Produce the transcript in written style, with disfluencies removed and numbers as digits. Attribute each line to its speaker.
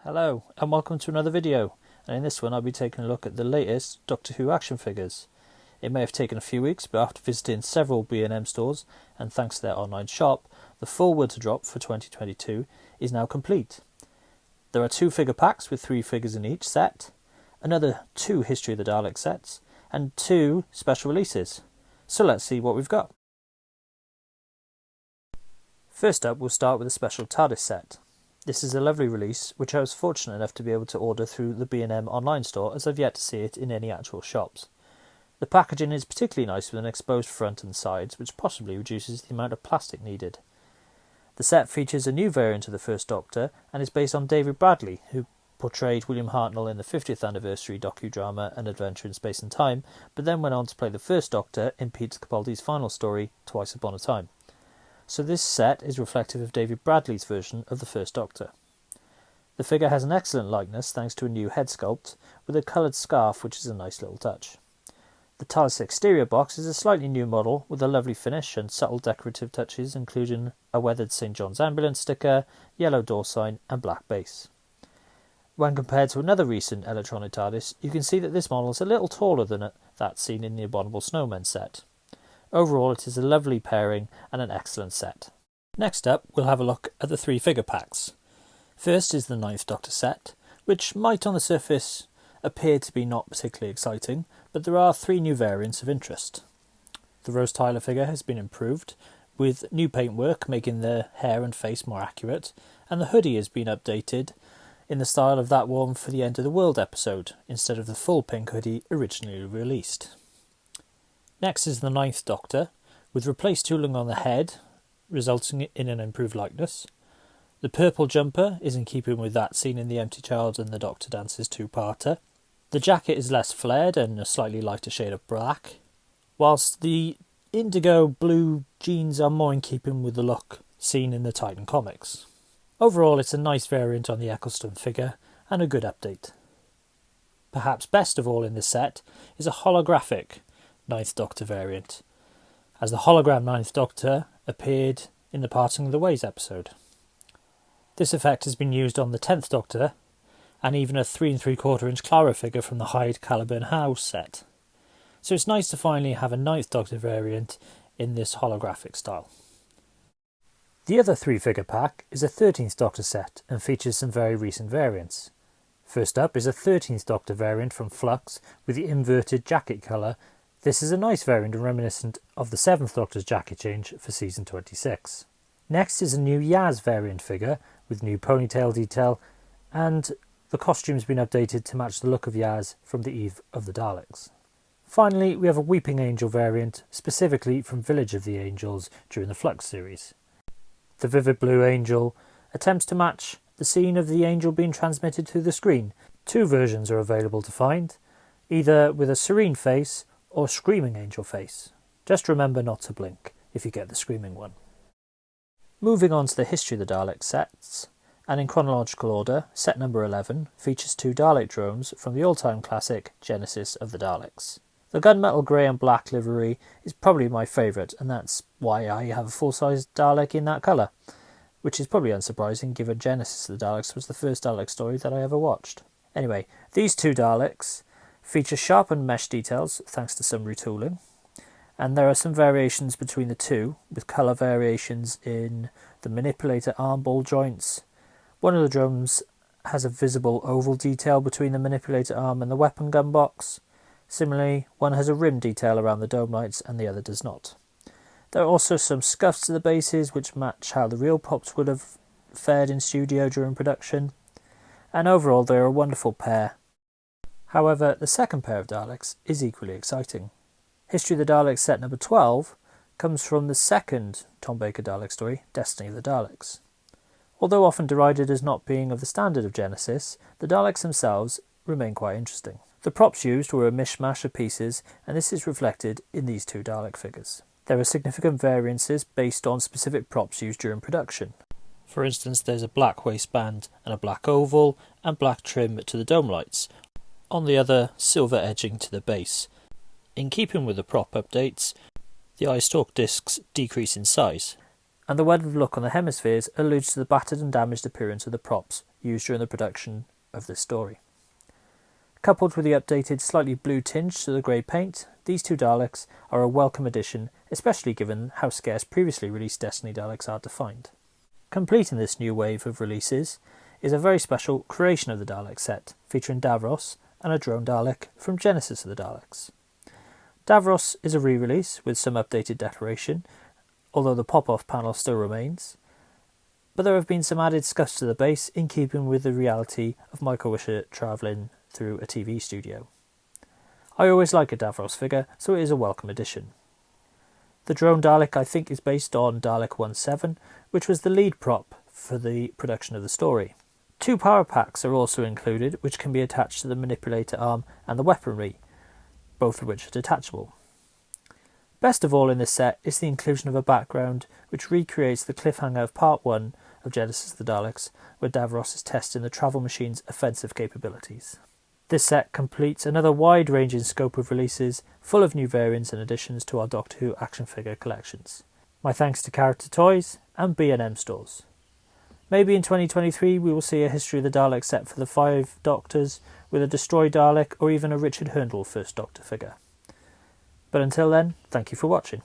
Speaker 1: Hello and welcome to another video, and in this one I'll be taking a look at the latest Doctor Who action figures. It may have taken a few weeks, but after visiting several B&M stores and thanks to their online shop, the full winter drop for 2022 is now complete. There are 2 figure packs with 3 figures in each set, another 2 History of the Daleks sets, and 2 special releases. So let's see what we've got. First up, we'll start with the Special Tardis Set. This is a lovely release, which I was fortunate enough to be able to order through the B&M online store, as I've yet to see it in any actual shops. The packaging is particularly nice with an exposed front and sides, which possibly reduces the amount of plastic needed. The set features a new variant of the First Doctor, and is based on David Bradley, who portrayed William Hartnell in the 50th anniversary docudrama An Adventure in Space and Time, but then went on to play the First Doctor in Peter Capaldi's final story, Twice Upon a Time. So this set is reflective of David Bradley's version of the First Doctor. The figure has an excellent likeness thanks to a new head sculpt with a coloured scarf, which is a nice little touch. The TARDIS exterior box is a slightly new model with a lovely finish and subtle decorative touches, including a weathered St John's Ambulance sticker, yellow door sign and black base. When compared to another recent electronic TARDIS, you can see that this model is a little taller than that seen in the Abominable Snowmen set. Overall, it is a lovely pairing and an excellent set. Next up, we'll have a look at the 3 figure packs. First is the Ninth Doctor set, which might on the surface appear to be not particularly exciting, but there are 3 new variants of interest. The Rose Tyler figure has been improved, with new paintwork making the hair and face more accurate, and the hoodie has been updated in the style of that worn for the End of the World episode, instead of the full pink hoodie originally released. Next is the Ninth Doctor, with replaced tooling on the head, resulting in an improved likeness. The purple jumper is in keeping with that seen in The Empty Child and the Doctor Dances 2-parter. The jacket is less flared and a slightly lighter shade of black, whilst the indigo blue jeans are more in keeping with the look seen in the Titan comics. Overall, it's a nice variant on the Eccleston figure and a good update. Perhaps best of all in this set is a holographic Ninth Doctor variant, as the hologram Ninth Doctor appeared in the Parting of the Ways episode. This effect has been used on the 10th Doctor, and even a 3 3/4 inch Clara figure from the Hyde Caliburn House set. So it's nice to finally have a Ninth Doctor variant in this holographic style. The other 3 figure pack is a 13th Doctor set and features some very recent variants. First up is a 13th Doctor variant from Flux with the inverted jacket colour. This is a nice variant and reminiscent of the 7th Doctor's jacket change for season 26. Next is a new Yaz Variant Figure with new ponytail detail, and the costume's been updated to match the look of Yaz from the Eve of the Daleks. Finally, we have a Weeping Angel variant, specifically from Village of the Angels during the Flux series. The Vivid Blue Angel attempts to match the scene of the angel being transmitted through the screen. 2 versions are available to find, either with a serene face or Screaming Angel face. Just remember not to blink if you get the screaming one. Moving on to the History of the Daleks sets, and in chronological order, set number 11 features 2 Dalek drones from the all-time classic Genesis of the Daleks. The gunmetal grey and black livery is probably my favourite, and that's why I have a full-size Dalek in that colour, which is probably unsurprising given Genesis of the Daleks was the first Dalek story that I ever watched. Anyway, these 2 Daleks feature sharpened mesh details thanks to some retooling, and there are some variations between the 2, with colour variations in the manipulator arm ball joints. One of the drones has a visible oval detail between the manipulator arm and the weapon gun box. Similarly, one has a rim detail around the dome lights and the other does not. There are also some scuffs to the bases which match how the real props would have fared in studio during production, and overall they are a wonderful pair. However, the second pair of Daleks is equally exciting. History of the Daleks set number 12 comes from the second Tom Baker Dalek story, Destiny of the Daleks. Although often derided as not being of the standard of Genesis, the Daleks themselves remain quite interesting. The props used were a mishmash of pieces, and this is reflected in these 2 Dalek figures. There are significant variances based on specific props used during production. For instance, there's a black waistband and a black oval, and black trim to the dome lights. On the other, silver edging to the base. In keeping with the prop updates, the eye stalk discs decrease in size, and the weathered look on the hemispheres alludes to the battered and damaged appearance of the props used during the production of this story. Coupled with the updated, slightly blue tinge to the grey paint, these two Daleks are a welcome addition, especially given how scarce previously released Destiny Daleks are to find. Completing this new wave of releases is a very special Creation of the Dalek set, featuring Davros and a drone Dalek from Genesis of the Daleks. Davros is a re-release with some updated decoration, although the pop-off panel still remains, but there have been some added scuffs to the base in keeping with the reality of Michael Wisher travelling through a TV studio. I always like a Davros figure, so it is a welcome addition. The drone Dalek I think is based on Dalek 17, which was the lead prop for the production of the story. 2 power packs are also included, which can be attached to the manipulator arm and the weaponry, both of which are detachable. Best of all in this set is the inclusion of a background which recreates the cliffhanger of Part 1 of Genesis of the Daleks, where Davros is testing the travel machine's offensive capabilities. This set completes another wide-ranging scope of releases, full of new variants and additions to our Doctor Who action figure collections. My thanks to Character Toys and B&M stores. Maybe in 2023 we will see a History of the Dalek set for the 5 Doctors, with a Destroy Dalek or even a Richard Hurndall First Doctor figure. But until then, thank you for watching.